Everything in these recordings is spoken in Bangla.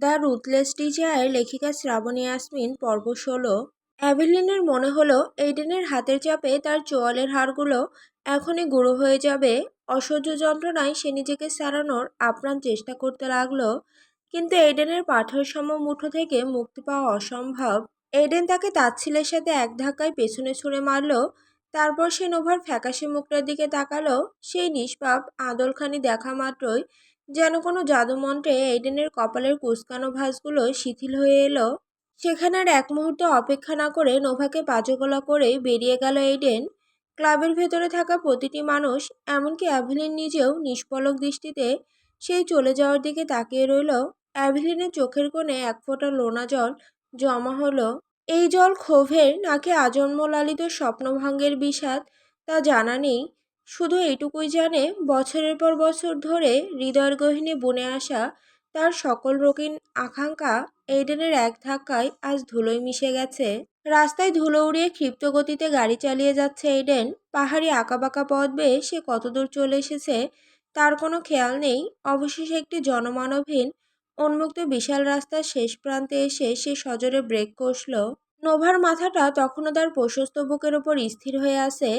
দ্য রুথলেস ডিজায়ার লেখিকা শ্রাবণী ইয়াসমিন পর্ব ১৬। অ্যাভেলিনের মনে হলো এইডেনের হাতের চাপে তার চোয়ালের হাড়গুলো এখনই গুঁড়ো হয়ে যাবে। অসহ্য যন্ত্রণায় সে নিজেকে সারানোর আপ্রাণ চেষ্টা করতে লাগলো, কিন্তু এইডেনের পাথর সম মুঠো থেকে মুক্তি পাওয়া অসম্ভব। এইডেন তাকে তাচ্ছিলের সাথে এক ধাক্কায় পেছনে ছুঁড়ে মারল। তারপর সে নোভার ফ্যাকাশে মুখটার দিকে তাকালো। সেই নিষ্পাপ আদলখানি দেখা মাত্রই যেন কোনো জাদুমন্ত্রে এইডেনের কপালের কুঁচকানো ভাঁজগুলো শিথিল হয়ে এলো। সেখানে আর এক মুহূর্ত অপেক্ষা না করে নোভাকে পাজগোলা করেই বেরিয়ে গেল এইডেন। ক্লাবের ভেতরে থাকা প্রতিটি মানুষ, এমনকি অ্যাভেলিন নিজেও নিষ্পলক দৃষ্টিতে সেই চলে যাওয়ার দিকে তাকিয়ে রইল। অ্যাভেলিনের চোখের কোণে এক ফোঁটা লোনা জল জমা হলো। এই জল ক্ষোভের নাকি আজন্ম লালিত স্বপ্নভঙ্গের বিষাদ তা জানা নেই। শুধু এইটুকুই জানে, বছরের পর বছর ধরে হৃদয়ের গহীনে বুনে আসা তার সকল রঙিন আকাঙ্ক্ষা এইডেনের এক ধাক্কায় আজ ধুলোয় মিশে গেছে। রাস্তায় ধুলো উড়িয়ে ক্ষিপ্ত গতিতে গাড়ি চালিয়ে যাচ্ছে এইডেন। পাহাড়ি আঁকাবাঁকা পথ বেয়ে সে কতদূর চলে এসেছে তার কোনো খেয়াল নেই। অবশেষে একটি জনমানবহীন উন্মুক্ত বিশাল রাস্তার শেষ প্রান্তে এসে সে সজোরে ব্রেক কষল। নোভার মাথাটা তখনও তার প্রশস্ত বুকের ওপর স্থির হয়ে আছে।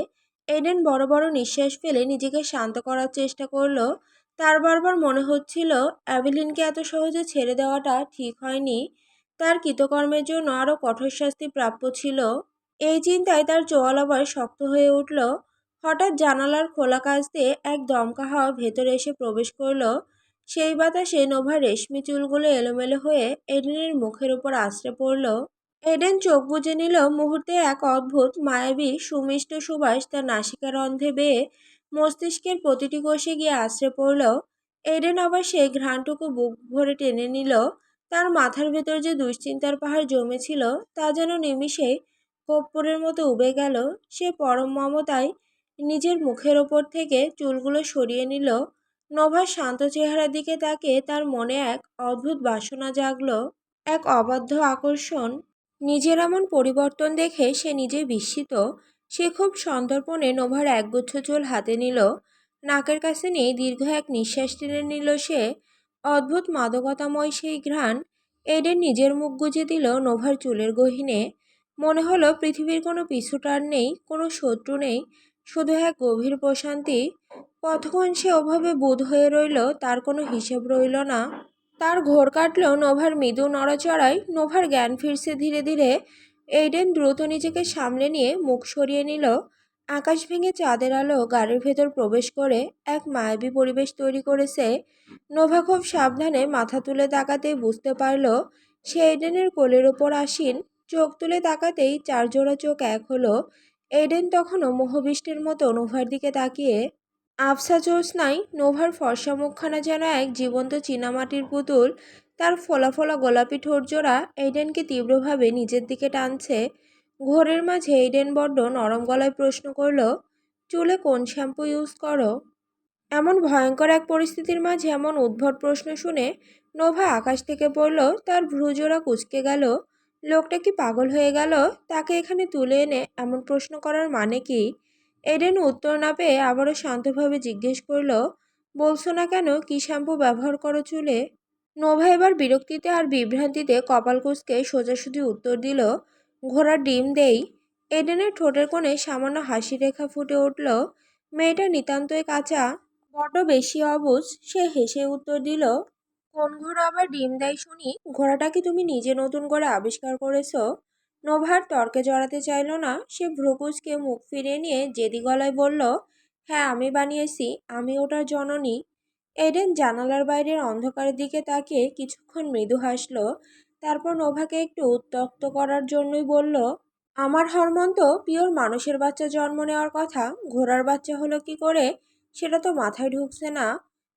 এডেন বড় বড় নিঃশ্বাস ফেলে নিজেকে শান্ত করার চেষ্টা করলো। তার বারবার মনে হচ্ছিল অ্যাভেলিনকে এত সহজে ছেড়ে দেওয়াটা ঠিক হয়নি। তার কৃতকর্মের জন্য আরও কঠোর শাস্তি প্রাপ্য ছিল। এই চিন্তায় তার চোয়াল আবার শক্ত হয়ে উঠল। হঠাৎ জানালার খোলা কাচ দিয়ে এক দমকা হাওয়া ভেতরে এসে প্রবেশ করলো। সেই বাতাসে নোভার রেশমি চুলগুলো এলোমেলো হয়ে এডেনের মুখের উপর আছড়ে পড়ল। এডেন চোখ বুজে নিল। মুহূর্তে এক অদ্ভুত মায়াবী সুমিষ্ট সুবাস তার নাসিকারন্ধ্রে বেয়ে মস্তিষ্কের প্রতিটি কোষে গিয়ে আছড়ে পড়ল। এডেন আবার সেই ঘ্রাণটুকু বুক ভরে টেনে নিল। তার মাথার ভেতর যে দুশ্চিন্তার পাহাড় জমেছিল তা যেন নিমিষেই কর্পূরের মতো উবে গেল। সে পরম মমতায় নিজের মুখের ওপর থেকে চুলগুলো সরিয়ে নিল। নোভার শান্ত চেহারার দিকে তাকিয়ে তার মনে এক অদ্ভুত বাসনা জাগল, এক অবাধ্য আকর্ষণ। নিজের এমন পরিবর্তন দেখে সে নিজে বিস্মিত। সে খুব সন্তর্পণে নোভার একগুচ্ছ চুল হাতে নিল। নাকের কাছে নিয়ে দীর্ঘ এক নিঃশ্বাস টেনে নিল সে। অদ্ভুত মাদকতাময় সেই ঘ্রাণ। এডেন নিজের মুখ গুজে দিল নোভার চুলের গহীনে। মনে হলো পৃথিবীর কোনো পিছুটান নেই, কোনো শত্রু নেই, শুধু এক গভীর প্রশান্তি। কতক্ষণ সে ওভাবে বুঁদ হয়ে রইল তার কোনো হিসেব রইল না। তার ঘোর কাটল নোভার মৃদু নড়াচড়ায়। নোভার জ্ঞান ফিরছে ধীরে ধীরে। এইডেন দ্রুত নিজেকে সামলে নিয়ে মুখ সরিয়ে নিল। আকাশ ভেঙে চাঁদের আলো গাড়ির ভেতর প্রবেশ করে এক মায়াবী পরিবেশ তৈরি করেছে। নোভা খুব সাবধানে মাথা তুলে তাকাতেই বুঝতে পারল সে এইডেনের কোলের ওপর আসীন। চোখ তুলে তাকাতেই চার জোড়া চোখ এক হলো। এইডেন তখনও মোহবিষ্টের মতো নোভার দিকে তাকিয়ে। আবছা জ্যোৎস্নায় নোভার ফর্সা মুখখানা যেন এক জীবন্ত চীনামাটির পুতুল। তার ফোলা ফোলা গোলাপি ঠোঁটজোড়া এইডেনকে তীব্রভাবে নিজের দিকে টানছে। ঘোরের মাঝে এইডেন বড্ড নরম গলায় প্রশ্ন করল, চুলে কোন শ্যাম্পু ইউজ করো? এমন ভয়ঙ্কর এক পরিস্থিতির মাঝে এমন উদ্ভট প্রশ্ন শুনে নোভা আকাশ থেকে পড়ল। তার ভ্রুজোড়া কুঁচকে গেল। লোকটা কি পাগল হয়ে গেল? তাকে এখানে তুলে এনে এমন প্রশ্ন করার মানে কি? এডেন উত্তর না পেয়ে আবারও শান্তভাবে জিজ্ঞেস করল, বলছো না কেন কি শ্যাম্পু ব্যবহার করো চুলে? নোভা এবার বিরক্তিতে আর বিভ্রান্তিতে কপাল কুঁচকে সোজাসুজি উত্তর দিল, ঘোড়ার ডিম দেই। এডেনের ঠোঁটের কোণে সামান্য হাসি রেখা ফুটে উঠল। মেয়েটা নিতান্তই কাঁচা, বড্ড বেশি অবুঝ। সে হেসে উত্তর দিল, কোন ঘোড়া আবার ডিম দেয় শুনি? ঘোড়াটা কি তুমি নিজে নতুন করে আবিষ্কার করেছো? নোভার তর্কে জড়াতে চাইল না। সে ভ্রুকুচকে মুখ ফিরিয়ে নিয়ে জেদি গলায় বলল, হ্যাঁ আমি বানিয়েছি, আমি ওটার জননী। এডেন জানালার বাইরের অন্ধকারের দিকে তাকিয়ে কিছুক্ষণ মৃদু হাসল। তারপর নোভাকে একটু উত্ত্যক্ত করার জন্যই বলল, আমার হরমোন তো পিওর মানুষের বাচ্চা জন্ম নেওয়ার কথা, ঘোড়ার বাচ্চা হলো কি করে সেটা তো মাথায় ঢুকছে না।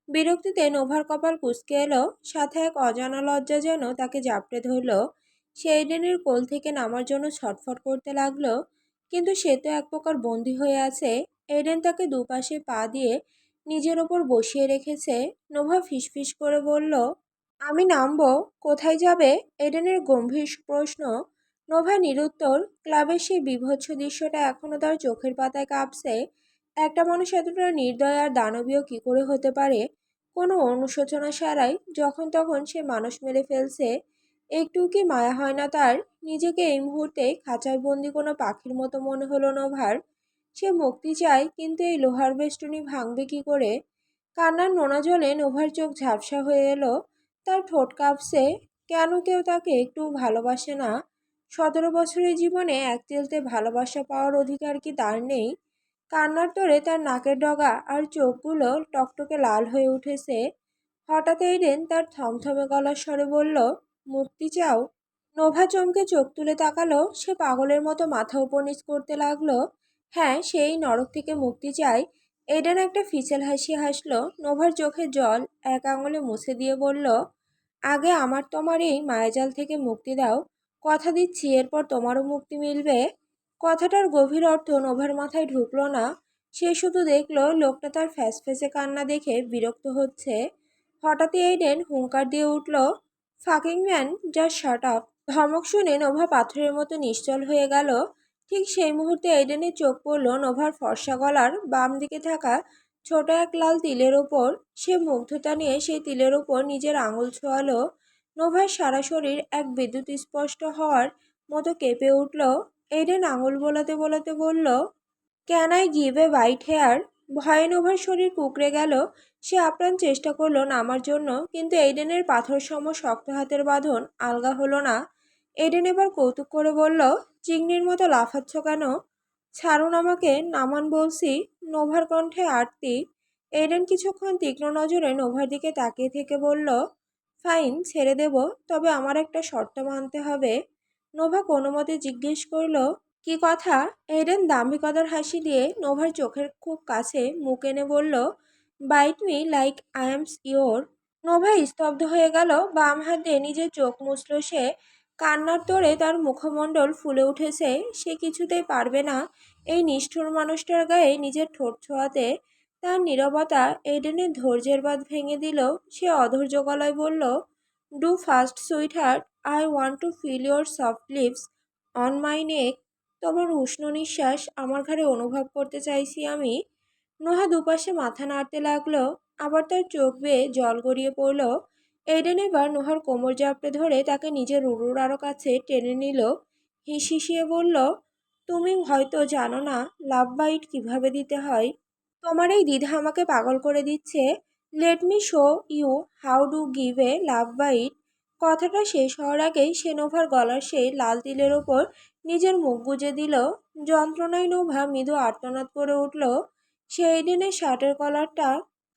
বিরক্তিতে নোভার কপাল কুঁচকে এলো, সাথে এক অজানা লজ্জা যেন তাকে জাপটে ধরল। সে এডেনের কোল থেকে নামার জন্য ছটফট করতে লাগলো, কিন্তু সে তো এক প্রকার বন্দী হয়ে আছে। এডেন তাকে দুপাশে পা দিয়ে নিজের ওপর বসিয়ে রেখেছে। নোভা ফিসফিস করে বলল, আমি নামবো? কোথায় যাবে? এডেনের গম্ভীর প্রশ্ন। নোভা নিরুত্তর। ক্লাবের সেই বীভৎস দৃশ্যটা এখনো তার চোখের পাতায় কাঁপছে। একটা মানুষ এতটা নির্দয় আর দানবীয় কি করে হতে পারে? কোনো অনুশোচনা ছাড়াই যখন তখন সে মানুষ মেরে ফেলছে। একটু কি মায়া হয় না তার? নিজেকে এই মুহূর্তে খাঁচায় বন্দি কোনো পাখির মতো মনে হলো নোভার। সে মুক্তি চায়, কিন্তু এই লোহার বেষ্টনী ভাঙবে কি করে? কান্নার নোনা জলে নোভার চোখ ঝাপসা হয়ে এলো। তার ঠোঁট কাঁপছে। কেন কেউ তাকে একটু ভালোবাসে না? 17 বছরের জীবনে এক চিলতে ভালোবাসা পাওয়ার অধিকার কি তার নেই? কান্নার তোড়ে তার নাকের ডগা আর চোখগুলো টকটকে লাল হয়ে উঠেছে। হঠাৎ এইডেন তার থমথমে গলার স্বরে বলল, মুক্তি চাও? নোভা চমকে চোখ তুলে তাকালো। সে পাগলের মতো মাথা উপর নিচ করতে লাগলো। হ্যাঁ, সেই নরক থেকে মুক্তি চায়। এইডেন একটা ফিসেল হাসি হাসলো। নোভার চোখের জল এক আঙুলে মুছে দিয়ে বলল, আগে আমার তোমার এই মায়াজাল থেকে মুক্তি দাও। কথা দিচ্ছি এরপর তোমারও মুক্তি মিলবে। কথাটার গভীর অর্থ নোভার মাথায় ঢুকলো না। সে শুধু দেখলো লোকটা তার ফ্যাসফ্যাসে কান্না দেখে বিরক্ত হচ্ছে। হঠাৎই এইডেন হুঙ্কার দিয়ে উঠল, fucking man, just shut up. ধমক শুনে নোভা পাথরের মতো নিশ্চল হয়ে গেল। ঠিক সেই মুহূর্তে এইডেনের চোখ পড়ল নোভার ফর্সা গলার বাম দিকে থাকা ছোট এক লাল তিলের ওপর। সে মুগ্ধতা নিয়ে সেই তিলের ওপর নিজের আঙুল ছোঁয়ালো। নোভার সারা শরীর এক বিদ্যুৎ স্পষ্ট হওয়ার মতো কেঁপে উঠল। এইডেন আঙুল বোলাতে বোলাতে বলল, can I give a white hair? ভয়ে নোভার শরীর কুঁকড়ে গেল। সে আপ্রাণ চেষ্টা করলো নামার জন্য, কিন্তু এইডেনের পাথর সম শক্ত হাতের বাঁধন আলগা হলো না। এইডেন এবার কৌতুক করে বলল, চিংড়ির মতো লাফাচ্ছ কেন? ছাড়ুন আমাকে, নামান বলছি। নোভার কণ্ঠে আরতি। এইডেন কিছুক্ষণ তীক্ষ্ণ নজরে নোভার দিকে তাকিয়ে থেকে বলল, ফাইন, ছেড়ে দেব, তবে আমার একটা শর্ত মানতে হবে। নোভা কোনো মতে জিজ্ঞেস করল, কি কথা? এইডেন দাম্ভিকতার হাসি দিয়ে নোভার চোখের খুব কাছে মুখ এনে বলল, bite me like I am your. Nova স্তব্ধ হয়ে গেল। বাম হাত দিয়ে নিজের চোখ মুছল সে। কান্নার তোড়ে তার মুখমণ্ডল ফুলে উঠেছে। সে কিছুতেই পারবে না এই নিষ্ঠুর মানুষটার গায়ে নিজের ঠোঁট ছোঁয়াতে। তার নীরবতা এইডেনের ধৈর্যের বাঁধ ভেঙে দিল। সে অধৈর্য গলায় বলল, do fast sweetheart, I want to feel your soft lips on my neck. তোমার উষ্ণ নিঃশ্বাস আমার ঘাড়ে অনুভব করতে চাইছি আমি। নোহা দুপাশে মাথা নাড়তে লাগলো। আবার তার চোখ বেয়ে জল গড়িয়ে পড়ল। এইডেন এবার নোহার কোমর জাপটে ধরে তাকে নিজের উরুর আরো কাছে টেনে নিল। হিসিয়ে বলল, তুমি হয়তো জানো না লাভ বাইট কিভাবে দিতে হয়। তোমার এই দ্বিধা আমাকে পাগল করে দিচ্ছে। Let me show you how do give a love bite. কথাটা শেষ হওয়ার আগেই সে নোভার গলার সেই লাল তিলের ওপর নিজের মুখ গুজে দিল। যন্ত্রণায় নোভা মৃদু আর্তনাদ করে উঠল। সেই দিনের শার্টের কলারটা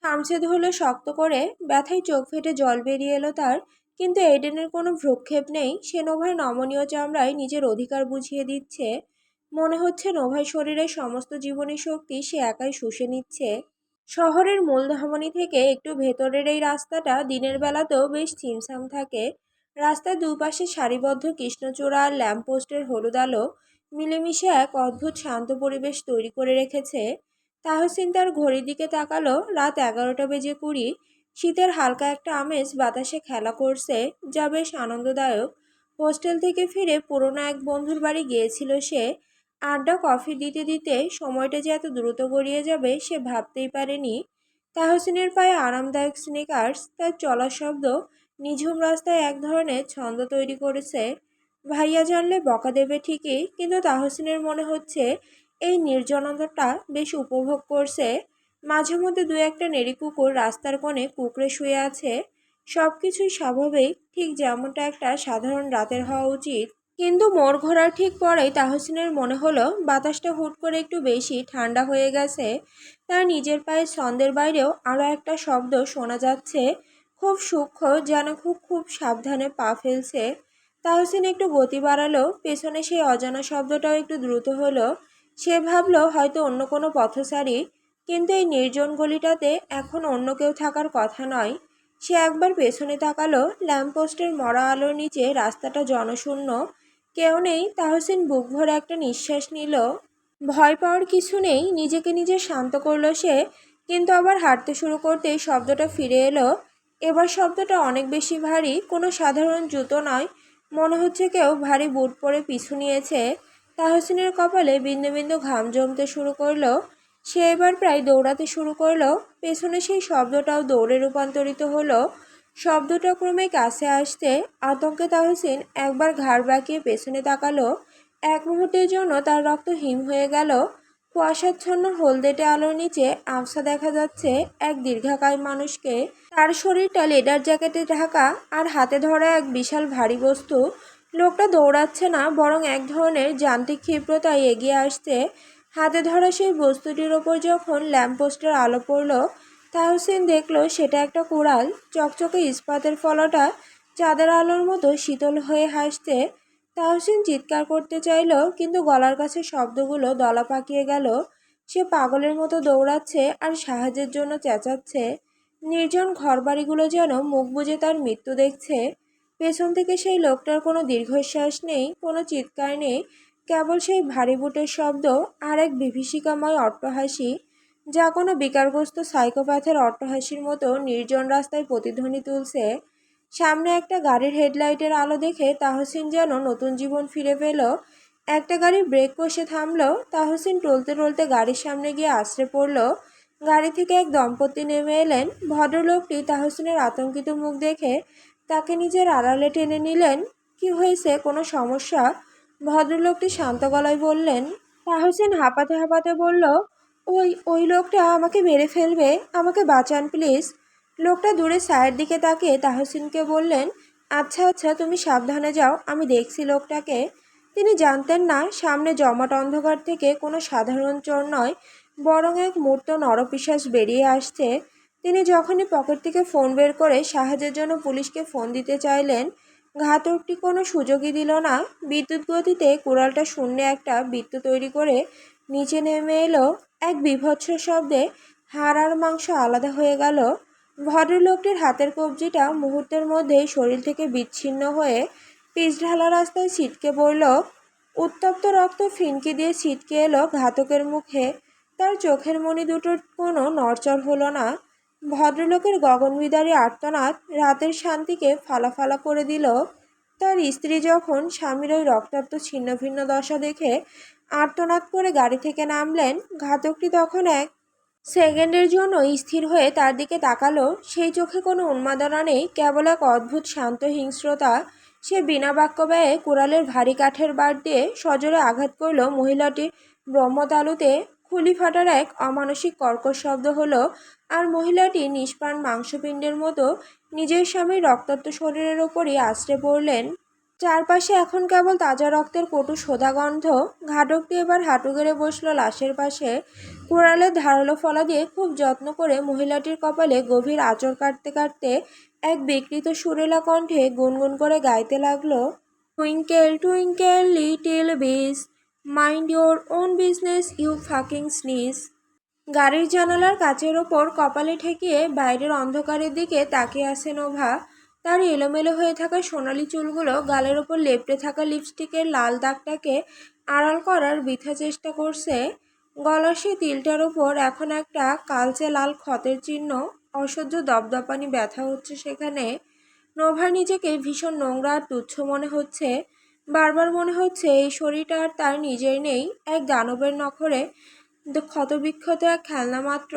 খামচে ধরলে শক্ত করে। ব্যথায় চোখ ফেটে জল বেরিয়ে এলো তার। কিন্তু এডেনের কোনো ভ্রুক্ষেপ নেই। সে নোভার নমনীয় চামড়ায় নিজের অধিকার বুঝিয়ে দিচ্ছে। মনে হচ্ছে নোভার শরীরের সমস্ত জীবনী শক্তি সে একাই শুষে নিচ্ছে। শহরের মূল ধমনী থেকে একটু ভেতরের এই রাস্তাটা দিনের বেলাতেও বেশ ছিমছাম থাকে। রাস্তার দুপাশে সারিবদ্ধ কৃষ্ণচূড়া আর ল্যাম্পপোস্টের হলুদ আলো মিলেমিশে এক অদ্ভুত শান্ত পরিবেশ তৈরি করে রেখেছে। তাহসিন তার ঘড়ির দিকে তাকালো। রাত 11টা বেজে 20। শীতের হালকা একটা আমেজ বাতাসে খেলা করছে, যা বেশ আনন্দদায়ক। হোস্টেল থেকে ফিরে পুরোনো এক বন্ধুর বাড়ি গিয়েছিল সে। আড্ডা কফি দিতে দিতে সময়টা যে এত দ্রুত গড়িয়ে যাবে সে ভাবতেই পারেনি। তাহসিনের পায়ে আরামদায়ক স্নিকার্স, তার চলার শব্দ নিঝুম রাস্তায় এক ধরনের ছন্দ তৈরি করেছে। ভাইয়া জানলে বকা দেবে ঠিকই, কিন্তু তাহসিনের মনে হচ্ছে এই নির্জনতাটা বেশ উপভোগ করছে। মাঝে মধ্যে দু একটা নেড়ি কুকুর রাস্তার কোণে কুকড়ে শুয়ে আছে। সব কিছুই স্বাভাবিক, ঠিক যেমনটা একটা সাধারণ রাতের হওয়া উচিত। কিন্তু মোড় ঘোরার ঠিক পরেই তাহসিনের মনে হলো বাতাসটা হুট করে একটু বেশি ঠান্ডা হয়ে গেছে। তার নিজের পায়ের ছন্দের বাইরেও আরও একটা শব্দ শোনা যাচ্ছে, খুব সূক্ষ্ম, যেন খুব খুব সাবধানে পা ফেলছে। তাহসিন একটু গতি বাড়ালো। পেছনে সেই অজানা শব্দটাও একটু দ্রুত হলো। সে ভাবলো হয়তো অন্য কোনো পথচারী, কিন্তু এই নির্জন গলিটাতে এখন অন্য কেউ থাকার কথা নয়। সে একবার পেছনে তাকালো। ল্যাম্পপোস্টের মরা আলোর নিচে রাস্তাটা জনশূন্য। কেউ নেই। তাহসিন বুক ভরে একটা নিঃশ্বাস নিল। ভয় পাওয়ার কিছু নেই, নিজেকে নিজে শান্ত করলো সে। কিন্তু আবার হাঁটতে শুরু করতেই শব্দটা ফিরে এলো। এবার শব্দটা অনেক বেশি ভারী, কোনো সাধারণ জুতো নয়। মনে হচ্ছে কেউ ভারী বুট পরে পিছু নিয়েছে। তাহসিনের কপালে বিন্দু বিন্দু ঘাম জমতে শুরু করলো। সে এবার প্রায় দৌড়াতে শুরু করলো। পেছনে সেই শব্দটাও দৌড়ে রূপান্তরিত হলো। শব্দটা ক্রমে কাছে আসতে আতঙ্কে তাহসিন একবার ঘাড় বাঁকিয়ে পেছনে তাকালো। এক মুহূর্তের জন্য তার রক্ত হিম হয়ে গেল। কুয়াশাচ্ছন্ন হলদেটে আলোর নিচে আবছা দেখা যাচ্ছে এক দীর্ঘকায় মানুষকে। তার শরীরটা লেদার জ্যাকেটে ঢাকা আর হাতে ধরা এক বিশাল ভারী বস্তু। লোকটা দৌড়াচ্ছে না, বরং এক ধরনের যান্ত্রিক ক্ষিপ্রতায় এগিয়ে আসছে। হাতে ধরা সেই বস্তুটির ওপর যখন ল্যাম্পপোস্টের আলো পড়ল, তাহসিন দেখল সেটা একটা কুড়াল। চকচকে ইস্পাতের ফলকটা চাঁদের আলোর মতো শীতল হয়ে হাসছে। তাহসিন চিৎকার করতে চাইল, কিন্তু গলার কাছে শব্দগুলো দলা পাকিয়ে গেল। সে পাগলের মতো দৌড়াচ্ছে আর সাহায্যের জন্য চেঁচাচ্ছে। নির্জন ঘরবাড়িগুলো যেন মুখ বুজে তার মৃত্যু দেখছে। পেছন থেকে সেই লোকটার কোনো দীর্ঘশ্বাস নেই, কোনো চিৎকার নেই, কেবল সেই ভারী বুটের শব্দ আর এক বিভীষিকাময় অট্টহাসি, যা কোনো বিকারগ্রস্ত সাইকোপ্যাথের অট্টহাসির মতো নির্জন রাস্তায় প্রতিধ্বনি তুলছে। সামনে একটা গাড়ির হেডলাইটের আলো দেখে তাহসিন যেন নতুন জীবন ফিরে পেল। একটা গাড়ি ব্রেক কষে থামলো। তাহসিন টলতে টলতে গাড়ির সামনে গিয়ে আছড়ে পড়ল। গাড়ি থেকে এক দম্পতি নেমে এলেন। ভদ্রলোকটি তাহসিনের আতঙ্কিত মুখ দেখে তাকে নিজের আড়ালে টেনে নিলেন। কি হয়েছে, কোনো সমস্যা? ভদ্রলোকটি শান্ত গলায় বললেন। তাহসিন হাঁপাতে হাঁপাতে বলল, ওই লোকটা আমাকে মেরে ফেলবে, আমাকে বাঁচান প্লিজ। লোকটা দূরে ছায়ের দিকে তাকিয়ে তাহসিনকে বললেন, আচ্ছা আচ্ছা, তুমি সাবধানে যাও, আমি দেখছি লোকটাকে। তিনি জানতেন না সামনে জমাট অন্ধকার থেকে কোনো সাধারণ চোর নয়, বরং এক মূর্ত নরপিশাচ বেরিয়ে আসছে। তিনি যখনই পকেট থেকে ফোন বের করে সাহায্যের জন্য পুলিশকে ফোন দিতে চাইলেন, ঘাতকটি কোনো সুযোগই দিল না। বিদ্যুৎ গতিতে কুড়ালটা শূন্যে একটা বৃত্ত তৈরি করে নিচে নেমে এলো। এক বীভৎস শব্দে হাড় আর মাংস আলাদা হয়ে গেল। ভদ্রলোকটির হাতের কবজিটা মুহূর্তের মধ্যেই শরীর থেকে বিচ্ছিন্ন হয়ে পিচঢালা রাস্তায় ছিটকে পড়ল। উত্তপ্ত রক্ত ফিনকি দিয়ে ছিটকে এলো ঘাতকের মুখে। তার চোখের মণি দুটোর কোনো নড়চড় হলো না। ভদ্রলোকের গগনবিদারী আর্তনাদ রাতের শান্তিকে ফালাফালা করে দিল। তার স্ত্রী যখন স্বামীর ওই রক্তাক্ত ছিন্ন ভিন্ন দশা দেখে আর্তনাদ করে গাড়ি থেকে নামলেন, ঘাতকটি তখন এক সেকেন্ডের জন্য স্থির হয়ে তার দিকে তাকালো। সেই চোখে কোনো উন্মাদনা নেই, কেবল এক অদ্ভুত শান্ত হিংস্রতা। সে বিনা বাক্য ব্যয়ে কুড়ালের ভারী কাঠের বার দিয়ে সজোরে আঘাত করল মহিলাটির ব্রহ্মতালুতে। খুলি ফাটার এক অমানসিক কর্কশ শব্দ হলো, আর মহিলাটি নিষ্প্রাণ মাংসপিণ্ডের মতো নিজের স্বামীর রক্তাক্ত শরীরের ওপরই আছড়ে পড়লেন। চারপাশে এখন কেবল তাজা রক্তের কটু সোঁদা গন্ধ। ঘাতকটি এবার হাঁটু গেড়ে বসলো লাশের পাশে। কুড়ালের ধারালো ফলা দিয়ে খুব যত্ন করে মহিলাটির কপালে গভীর আঁচড় কাটতে কাটতে এক বিকৃত সুরেলা কণ্ঠে গুনগুন করে গাইতে লাগলো, twinkle twinkle little bees, mind your own business you fucking sneeze. গাড়ির জানালার কাচের ওপর কপালে ঠেকিয়ে বাইরের অন্ধকারের দিকে তাকিয়ে আছে নোভা। তার এলোমেলো হয়ে থাকা সোনালি চুলগুলো গালের ওপর লেপ্টে থাকা লিপস্টিকের লাল দাগটাকে আড়াল করার বৃথা চেষ্টা করছে। গলার সেই তিলটার ওপর এখন একটা কালচে লাল ক্ষতের চিহ্ন। অসহ্য দপদপানি ব্যথা হচ্ছে সেখানে। নোভার নিজেকে ভীষণ নোংরা আর তুচ্ছ মনে হচ্ছে। বারবার মনে হচ্ছে এই শরীরটা আর তার নিজের নেই, এক দানবের নখরে ক্ষতবিক্ষত এক খেলনা মাত্র।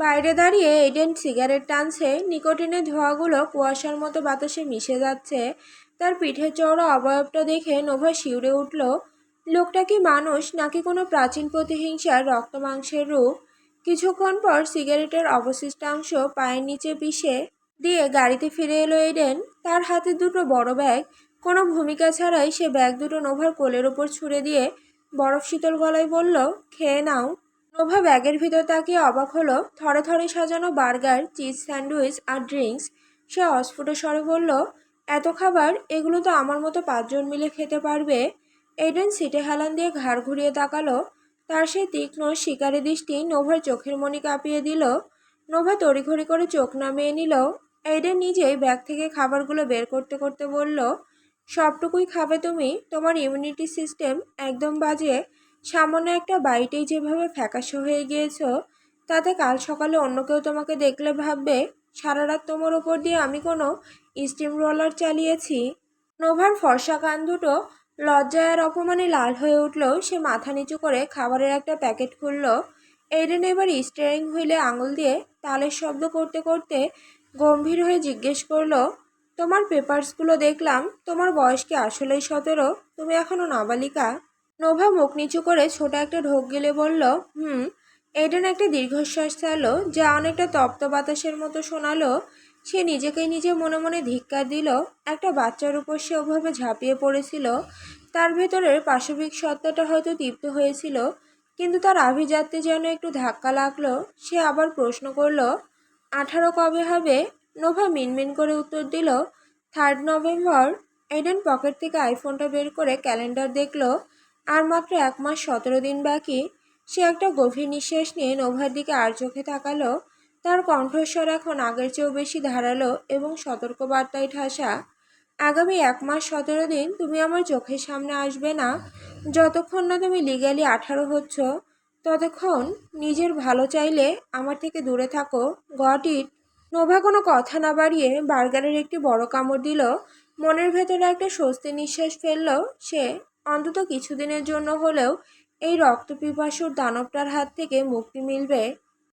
বাইরে দাঁড়িয়ে এডেন সিগারেট টানছে। নিকোটিনের ধোঁয়াগুলো কুয়াশার মতো বাতাসে মিশে যাচ্ছে। তার পিঠের চওড়া অবয়বটা দেখে নোভা শিউরে উঠল। লোকটা কি মানুষ, নাকি কোনো প্রাচীন প্রতিহিংসার রক্ত মাংসের রূপ? কিছুক্ষণ পর সিগারেটের অবশিষ্টাংশ পায়ের নিচে পিষে দিয়ে গাড়িতে ফিরে এলো এডেন। তার হাতে দুটো বড় ব্যাগ। কোনো ভূমিকা ছাড়াই সে ব্যাগ দুটো নোভার কোলের ওপর ছুঁড়ে দিয়ে বরফ শীতল গলায় বলল, খেয়ে নাও। নোভা ব্যাগের ভিতর তাকিয়ে অবাক হলো। থরে থরে সাজানো বার্গার, চিজ স্যান্ডউইচ আর ড্রিঙ্কস। সে অস্ফুট স্বরে বলল, এত খাবার, এগুলো তো আমার মতো 5 জন মিলে খেতে পারবে। এডেন সিটে হেলান দিয়ে ঘাড় ঘুরিয়ে তাকালো। তার সেই তীক্ষ্ণ শিকারি দৃষ্টি নোভার চোখের মণি কাঁপিয়ে দিল। নোভা তড়িঘড়ি করে চোখ নামিয়ে নিল। এডেন নিজেই ব্যাগ থেকে খাবারগুলো বের করতে করতে বলল, সবটুকুই খাবে তুমি? তোমার ইমিউনিটি সিস্টেম একদম বাজে। সামান্য একটা বাইটেই যেভাবে ফ্যাকাশে হয়ে গিয়েছো, তাতে কাল সকালে অন্য কেউ তোমাকে দেখলে ভাববে সারা রাত তোমার ওপর দিয়ে আমি কোনো স্টিম রোলার চালিয়েছি। নোভার ফর্সা কান দুটো লজ্জায় আর অপমানে লাল হয়ে উঠল। সে মাথা নিচু করে খাবারের একটা প্যাকেট খুলল। এডেন এবার স্টিয়ারিং হুইলে আঙুল দিয়ে তালের শব্দ করতে করতে গম্ভীর হয়ে জিজ্ঞেস করলো, তোমার পেপারসগুলো দেখলাম, তোমার বয়স কি আসলেই 17? তুমি এখনো নাবালিকা? নোভা মুখ নিচু করে ছোট একটা ঢোক গিলে বলল, হুম। এডেন একটা দীর্ঘশ্বাস ছাড়লো, যা অনেকটা তপ্ত বাতাসের মতো শোনালো। সে নিজেকেই নিজে মনে মনে ধিক্কার দিল। একটা বাচ্চার উপর সে ওভাবে ঝাঁপিয়ে পড়েছিল। তার ভেতরের পাশবিক সত্তাটা হয়তো তৃপ্ত হয়েছিল, কিন্তু তার আভিজাত্যে যেন একটু ধাক্কা লাগলো। সে আবার প্রশ্ন করলো, 18 কবে হবে? নোভা মিনমিন করে উত্তর দিল, 3 নভেম্বর। এডেন পকেট থেকে আইফোনটা বের করে ক্যালেন্ডার দেখলো। আর মাত্র 1 মাস 17 দিন বাকি। সে একটা গভীর নিঃশ্বাস নিয়ে নোভার দিকে আর চোখে তাকালো। তার কণ্ঠস্বর এখন আগের চেয়েও বেশি ধারালো এবং সতর্কবার্তায় ঠাসা। আগামী 1 মাস 17 দিন তুমি আমার চোখের সামনে আসবে না। যতক্ষণ না তুমি লিগ্যালি 18 হচ্ছ, ততক্ষণ নিজের ভালো চাইলে আমার থেকে দূরে থাকো। Got it? নোভা কোনো কথা না বাড়িয়ে বার্গারের একটি বড় কামড় দিল। মনের ভেতরে একটা স্বস্তি নিঃশ্বাস ফেলল সে। অন্তত কিছুদিনের জন্য হলেও এই রক্তপিপাসুর দানবটার হাত থেকে মুক্তি মিলবে।